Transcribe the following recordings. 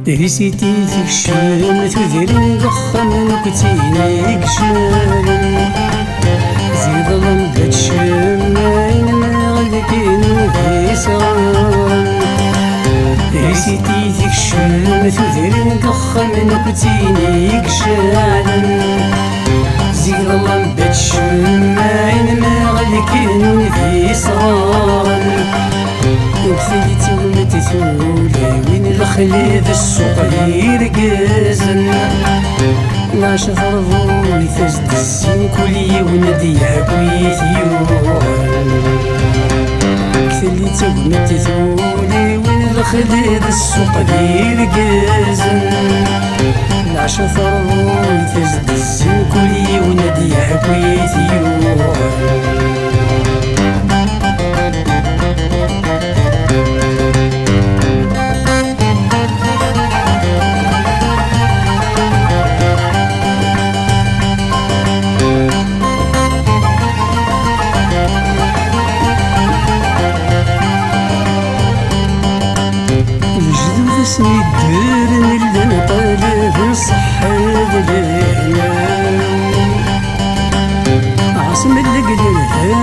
ريسيتي تكشم تذرين ضخم نكتيني كشم زيد ظلم بتشم عين مغلقين وفي صغام ريسيتي تكشم تذرين ضخم نكتيني كشم زيد ظلم بتشم عين مغلقين وفي صغام وكفيتي ومتثولي وين الخليد السوق يرقزن لا شفرضوني فزد السين كلي ونديها كويثيوهن كفيتي ومتثولي وين الخليد السوق يرقزن لا شفرضوني فزد السين كلي ونديها كويثيوهن اسمي الدير اللي نطالب نصحد لينا عاصم القليل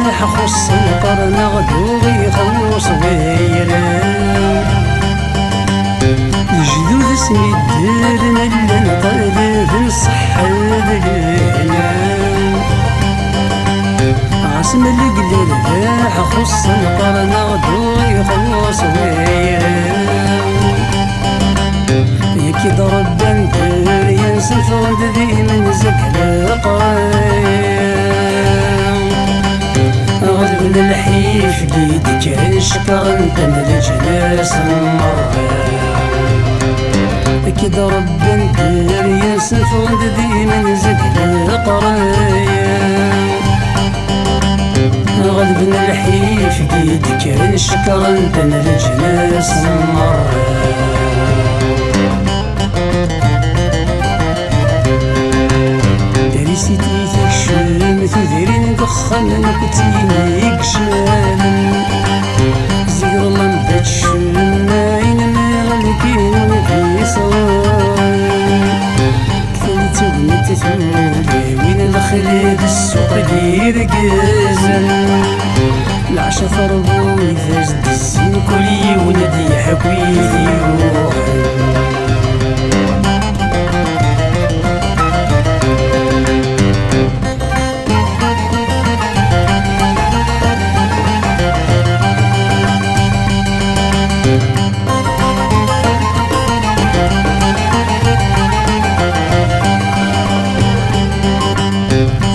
ذاح خص القرن غدوغي خلص غيره الجدود اسمي الدير اللي نطالب نصحد لينا عاصم القليل ذاح خص القرن غدوغي خلص غيره يكي ضرب بنتر ينسى الفرد ذي من زكل القرام غلب الحيف قيدك الشكر انت ملجناس المرام يكي ضرب بنتر ينسى الفرد ذي من زكل القرام غلب الحيف قيدك الشكر انت ملجناس المرام ريسيتي تكشم تذرين ضخم نكتيني كشم زيد الله بتشم عين مغلقين وفي صوان كفيتي ومتثولي وين الخليد السوق يرقزن العشا فرضوني فازد السين كلي وندي حكويتي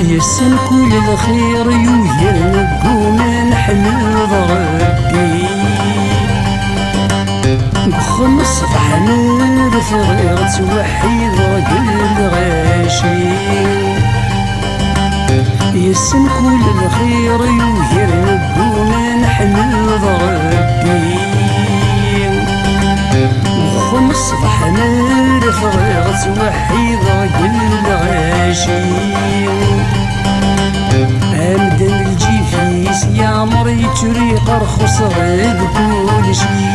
يسن كل الخير يوهرنقو من حمد ربي بخمس فحنور صغير توحيد رجل غاشي يسن كل الخير يوهرنقو من حمد ربي بخمس فحنور صغير توحيد رجل غاشي أمدن الجيفيس يا مري تريق رخص غير كل شي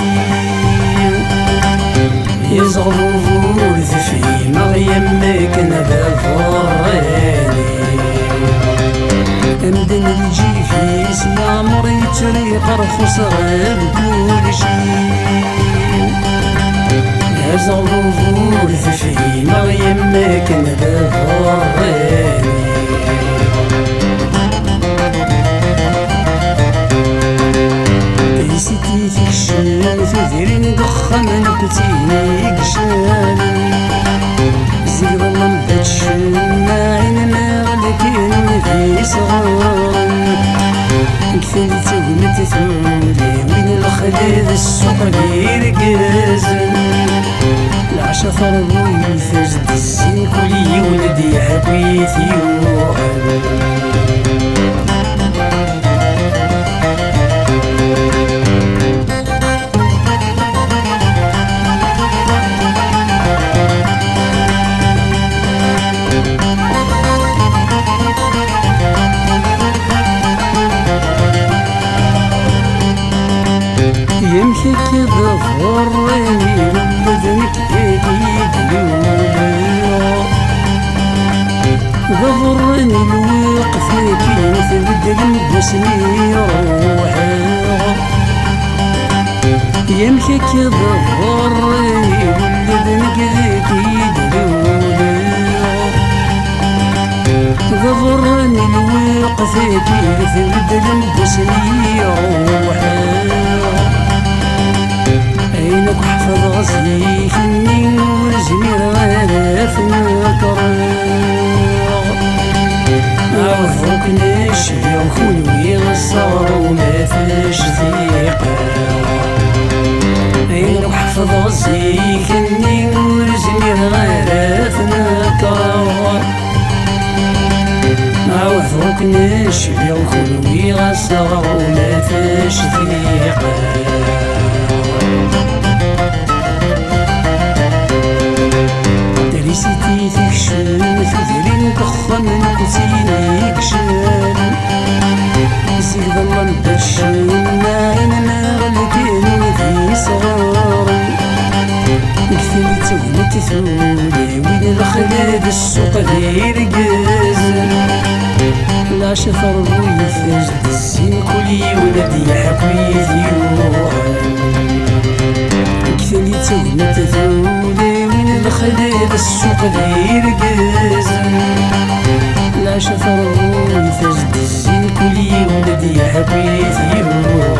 يزغلو فورث في مغيمك نبا فراني أمدن الجيفيس يا مري تريق رخص غير كل شي يزغلو فورث في مغيمك نبا فراني ريسيتي تكشم تذرين ضخم نكتيني كشم زيد الله بتشم عين مغلقين في صغام كفيتي ومتثولي وين الخليد السوق يرقزن العشا فرضوني فازد السين كلي ولدي حبيتي يوهن يمشي كذا فريني ولدنك ايدي ظفرني الوقف كي تبدل باسمي روحي يمشي كذا فريني ولدنك ايدي ظفرني الوقف كي تبدل باسمي روحي عينك حفظ غزيك مني وزمير غير عرفوك نشبي وخلوي الصغر وما فيش ثقة عينك حفظ غزيك مني وزمير غير عرفوك نشبي وخلوي الصغر وما فيش ثقة دريستي تكشن ثذرين كخن كسيني كشن زيد الله نبشن معنا غلقين ذي صغار كثيري تولي تثولي وين الخلاد السوق غير قازن لا شفر ويفجد السين كلي ولدي يحكي ذيوها كثيري تولي تثولي الخلاد السوق غير قازن لا شفر ويفجد الزين كلي ولدي حبيت يروح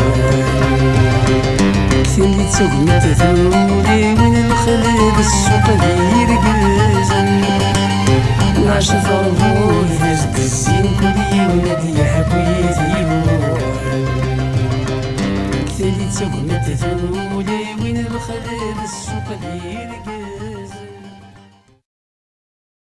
ثلي تسوق تثولي من الخلاد السوق غير قازن لا شفر ويفجد الزين كلي ولدي حبيت يروح ثلي تسوق تثولي من الخلاد السوق غير قازن